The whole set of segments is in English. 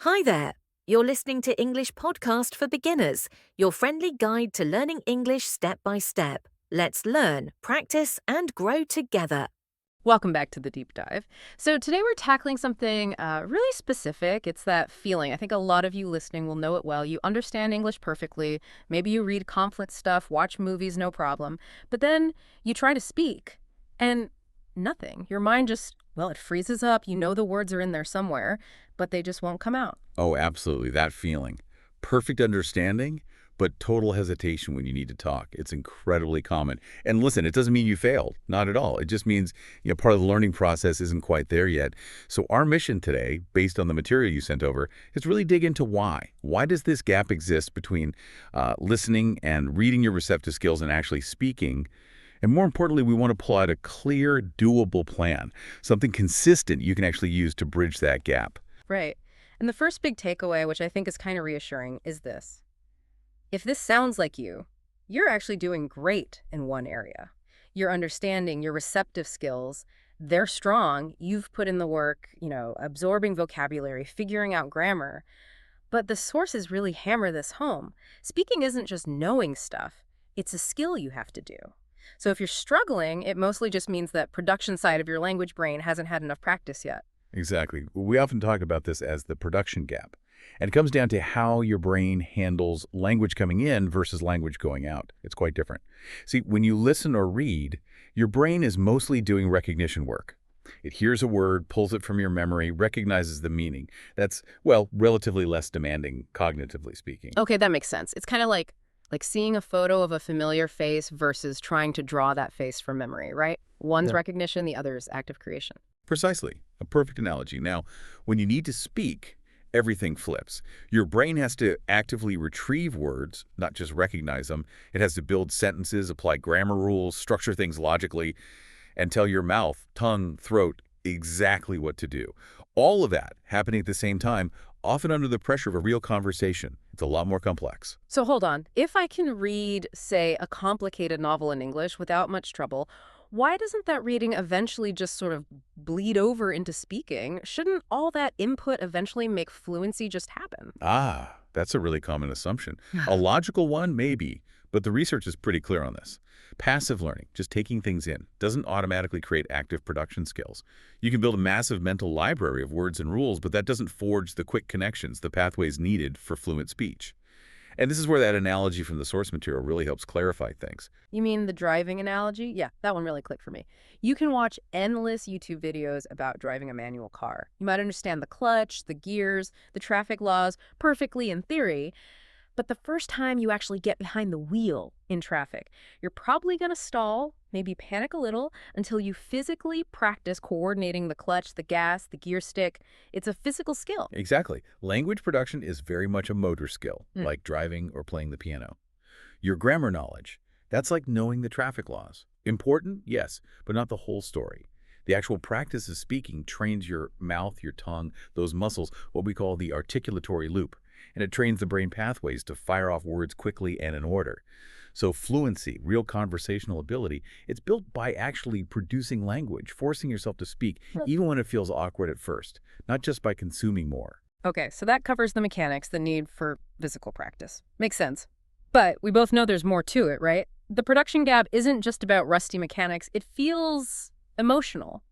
Hi there. You're listening to English Podcast for Beginners, your friendly guide to learning English step by step. Let's learn, practice, and grow together. Welcome back to the deep dive. So today we're tackling something really specific. It's that feeling. I think a lot of you listening will know it well. You understand English perfectly. Maybe you read conflict stuff, watch movies, no problem. But then you try to speak and nothing. Your mind just, well, it freezes up. You know the words are in there somewhere, but they just won't come out. Oh, absolutely. That feeling. Perfect understanding, but total hesitation when you need to talk. It's incredibly common. And listen, it doesn't mean you failed. Not at all. It just means part of the learning process isn't quite there yet. So our mission today, based on the material you sent over, is really dig into why. Why does this gap exist between listening and reading your receptive skills and actually speaking? And more importantly, we want to pull out a clear, doable plan, something consistent you can actually use to bridge that gap. Right. And the first big takeaway, which I think is kind of reassuring, is this. If this sounds like you're actually doing great in one area. Your understanding, your receptive skills, they're strong. You've put in the work, absorbing vocabulary, figuring out grammar. But the sources really hammer this home. Speaking isn't just knowing stuff. It's a skill you have to do. So if you're struggling, it mostly just means that production side of your language brain hasn't had enough practice yet. Exactly. We often talk about this as the production gap. And it comes down to how your brain handles language coming in versus language going out. It's quite different. See, when you listen or read, your brain is mostly doing recognition work. It hears a word, pulls it from your memory, recognizes the meaning. That's, relatively less demanding, cognitively speaking. Okay, that makes sense. It's kind of like seeing a photo of a familiar face versus trying to draw that face from memory, right? One's recognition, the other is active creation. Precisely. A perfect analogy. Now, when you need to speak, everything flips. Your brain has to actively retrieve words, not just recognize them. It has to build sentences, apply grammar rules, structure things logically, and tell your mouth, tongue, throat exactly what to do. All of that happening at the same time, often under the pressure of a real conversation. It's a lot more complex. So hold on. If I can read, say, a complicated novel in English without much trouble, why doesn't that reading eventually just sort of bleed over into speaking? Shouldn't all that input eventually make fluency just happen? That's a really common assumption. A logical one, maybe, but the research is pretty clear on this. Passive learning, just taking things in, doesn't automatically create active production skills. You can build a massive mental library of words and rules, but that doesn't forge the quick connections, the pathways needed for fluent speech. And this is where that analogy from the source material really helps clarify things. You mean the driving analogy? Yeah, that one really clicked for me. You can watch endless YouTube videos about driving a manual car. You might understand the clutch, the gears, the traffic laws perfectly in theory, but the first time you actually get behind the wheel in traffic, you're probably going to stall, maybe panic a little, until you physically practice coordinating the clutch, the gas, the gear stick. It's a physical skill. Exactly. Language production is very much a motor skill, like driving or playing the piano. Your grammar knowledge, that's like knowing the traffic laws. Important? Yes, but not the whole story. The actual practice of speaking trains your mouth, your tongue, those muscles, what we call the articulatory loop. And it trains the brain pathways to fire off words quickly and in order. So fluency, real conversational ability, it's built by actually producing language, forcing yourself to speak, even when it feels awkward at first, not just by consuming more. Okay, so that covers the mechanics, the need for physical practice. Makes sense. But we both know there's more to it, right? The production gap isn't just about rusty mechanics. It feels emotional.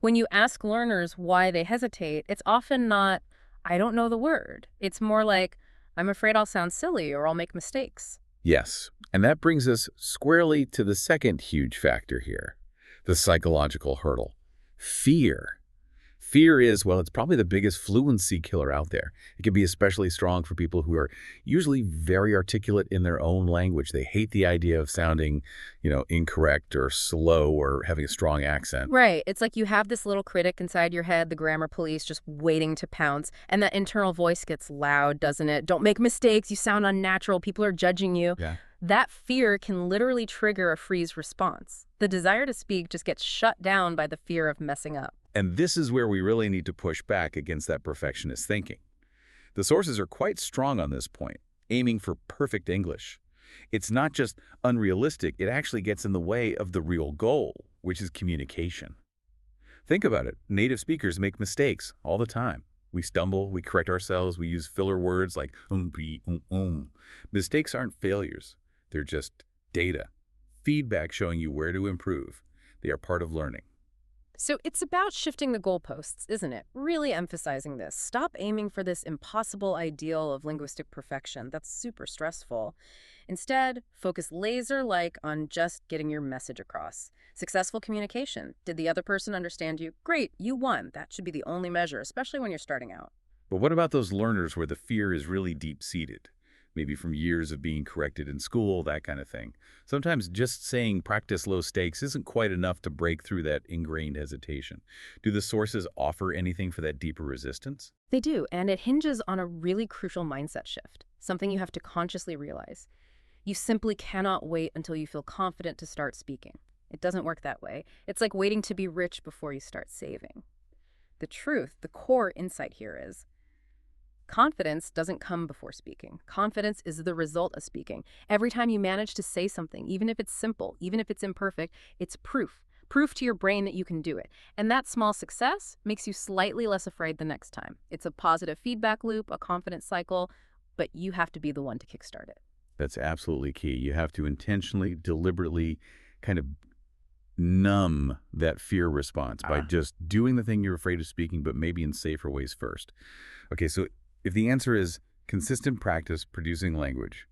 When you ask learners why they hesitate, it's often not, I don't know the word. It's more like, I'm afraid I'll sound silly or I'll make mistakes. Yes, and that brings us squarely to the second huge factor here, the psychological hurdle, fear. Fear is, it's probably the biggest fluency killer out there. It can be especially strong for people who are usually very articulate in their own language. They hate the idea of sounding, incorrect or slow or having a strong accent. Right. It's like you have this little critic inside your head, the grammar police, just waiting to pounce. And that internal voice gets loud, doesn't it? Don't make mistakes. You sound unnatural. People are judging you. Yeah. That fear can literally trigger a freeze response. The desire to speak just gets shut down by the fear of messing up. And this is where we really need to push back against that perfectionist thinking. The sources are quite strong on this point, aiming for perfect English. It's not just unrealistic, it actually gets in the way of the real goal, which is communication. Think about it. Native speakers make mistakes all the time. We stumble, we correct ourselves, we use filler words like be, Mistakes aren't failures. They're just data. Feedback showing you where to improve. They are part of learning. So it's about shifting the goalposts, isn't it? Really emphasizing this. Stop aiming for this impossible ideal of linguistic perfection. That's super stressful. Instead, focus laser-like on just getting your message across. Successful communication. Did the other person understand you? Great, you won. That should be the only measure, especially when you're starting out. But what about those learners where the fear is really deep-seated? Maybe from years of being corrected in school, that kind of thing. Sometimes just saying practice low stakes isn't quite enough to break through that ingrained hesitation. Do the sources offer anything for that deeper resistance? They do, and it hinges on a really crucial mindset shift, something you have to consciously realize. You simply cannot wait until you feel confident to start speaking. It doesn't work that way. It's like waiting to be rich before you start saving. The truth, the core insight here is, confidence doesn't come before speaking. Confidence is the result of speaking. Every time you manage to say something, even if it's simple, even if it's imperfect, it's proof. Proof to your brain that you can do it. And that small success makes you slightly less afraid the next time. It's a positive feedback loop, a confidence cycle, but you have to be the one to kickstart it. That's absolutely key. You have to intentionally, deliberately kind of numb that fear response by just doing the thing you're afraid of speaking, but maybe in safer ways first. Okay, so if the answer is consistent practice producing language,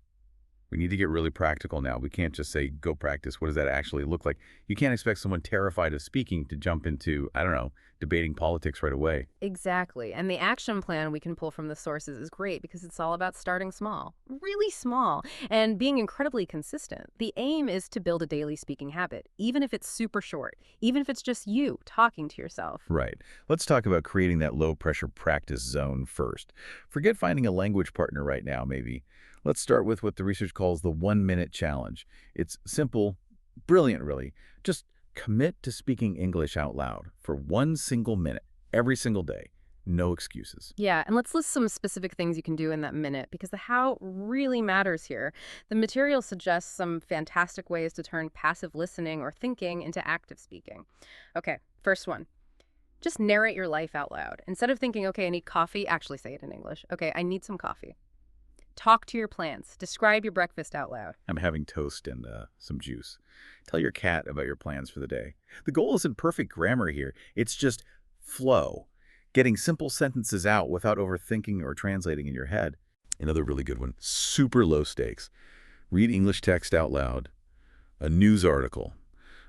we need to get really practical now. We can't just say, go practice. What does that actually look like? You can't expect someone terrified of speaking to jump into, I don't know, debating politics right away. Exactly. And the action plan we can pull from the sources is great because it's all about starting small, really small, and being incredibly consistent. The aim is to build a daily speaking habit, even if it's super short, even if it's just you talking to yourself. Right. Let's talk about creating that low-pressure practice zone first. Forget finding a language partner right now, maybe. Let's start with what the research calls the 1-minute challenge. It's simple, brilliant, really. Just commit to speaking English out loud for 1 single minute every single day. No excuses. Yeah, and let's list some specific things you can do in that minute because the how really matters here. The material suggests some fantastic ways to turn passive listening or thinking into active speaking. Okay, first one. Just narrate your life out loud. Instead of thinking, okay, I need coffee, actually say it in English. Okay, I need some coffee. Talk to your plants. Describe your breakfast out loud. I'm having toast and some juice. Tell your cat about your plans for the day. The goal isn't perfect grammar here. It's just flow. Getting simple sentences out without overthinking or translating in your head. Another really good one. Super low stakes. Read English text out loud. A news article.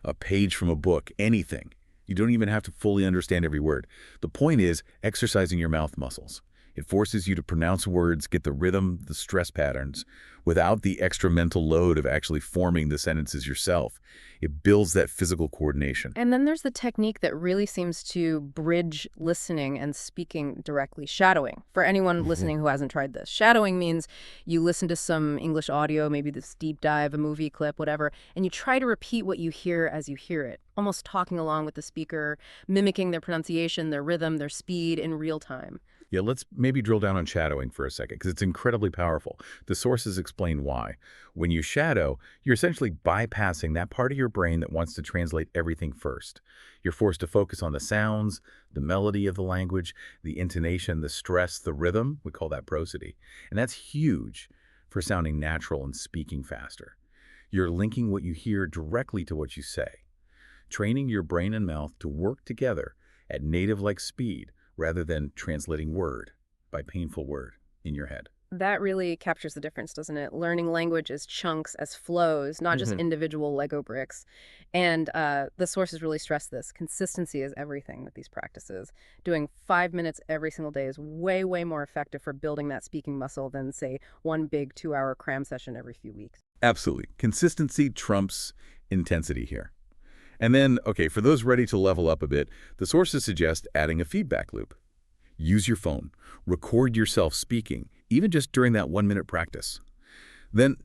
A page from a book. Anything. You don't even have to fully understand every word. The point is exercising your mouth muscles. It forces you to pronounce words, get the rhythm, the stress patterns, without the extra mental load of actually forming the sentences yourself. It builds that physical coordination. And then there's the technique that really seems to bridge listening and speaking directly, shadowing. For anyone listening who hasn't tried this, shadowing means you listen to some English audio, maybe this deep dive, a movie clip, whatever, and you try to repeat what you hear as you hear it, almost talking along with the speaker, mimicking their pronunciation, their rhythm, their speed in real time. Yeah, let's maybe drill down on shadowing for a second, because it's incredibly powerful. The sources explain why. When you shadow, you're essentially bypassing that part of your brain that wants to translate everything first. You're forced to focus on the sounds, the melody of the language, the intonation, the stress, the rhythm. We call that prosody. And that's huge for sounding natural and speaking faster. You're linking what you hear directly to what you say, training your brain and mouth to work together at native-like speed, rather than translating word by painful word in your head. That really captures the difference, doesn't it? Learning language as chunks, as flows, not just individual Lego bricks. And the sources really stress this. Consistency is everything with these practices. Doing 5 minutes every single day is way, way more effective for building that speaking muscle than, say, one big 2-hour cram session every few weeks. Absolutely. Consistency trumps intensity here. And then, okay, for those ready to level up a bit, the sources suggest adding a feedback loop. Use your phone. Record yourself speaking, even just during that 1-minute practice. Then,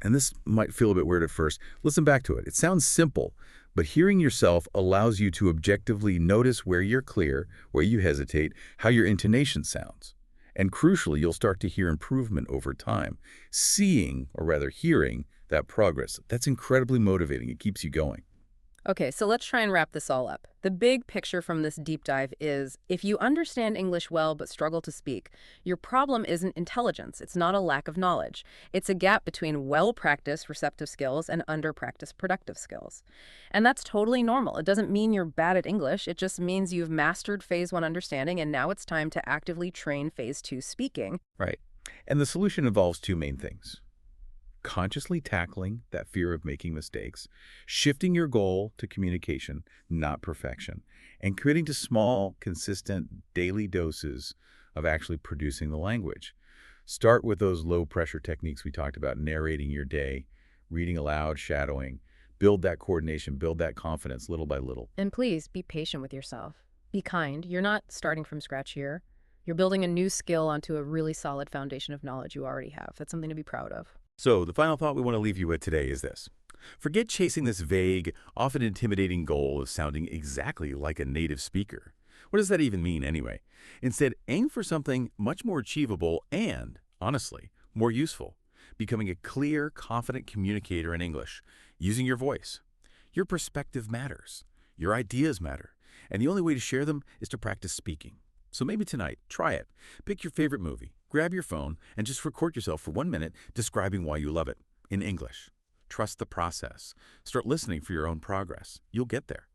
and this might feel a bit weird at first, listen back to it. It sounds simple, but hearing yourself allows you to objectively notice where you're clear, where you hesitate, how your intonation sounds. And crucially, you'll start to hear improvement over time. Seeing, or rather hearing, that progress. That's incredibly motivating. It keeps you going. Okay, so let's try and wrap this all up. The big picture from this deep dive is if you understand English well but struggle to speak, your problem isn't intelligence. It's not a lack of knowledge. It's a gap between well-practiced receptive skills and under-practiced productive skills. And that's totally normal. It doesn't mean you're bad at English. It just means you've mastered phase 1 understanding and now it's time to actively train phase 2 speaking. Right. And the solution involves two main things. Consciously tackling that fear of making mistakes, shifting your goal to communication, not perfection, and committing to small, consistent, daily doses of actually producing the language. Start with those low-pressure techniques we talked about, narrating your day, reading aloud, shadowing. Build that coordination, build that confidence little by little. And please be patient with yourself. Be kind. You're not starting from scratch here. You're building a new skill onto a really solid foundation of knowledge you already have. That's something to be proud of. So the final thought we want to leave you with today is this. Forget chasing this vague, often intimidating goal of sounding exactly like a native speaker. What does that even mean anyway? Instead, aim for something much more achievable and, honestly, more useful. Becoming a clear, confident communicator in English, using your voice. Your perspective matters. Your ideas matter. And the only way to share them is to practice speaking. So maybe tonight, try it. Pick your favorite movie, grab your phone, and just record yourself for 1 minute describing why you love it in English. Trust the process. Start listening for your own progress. You'll get there.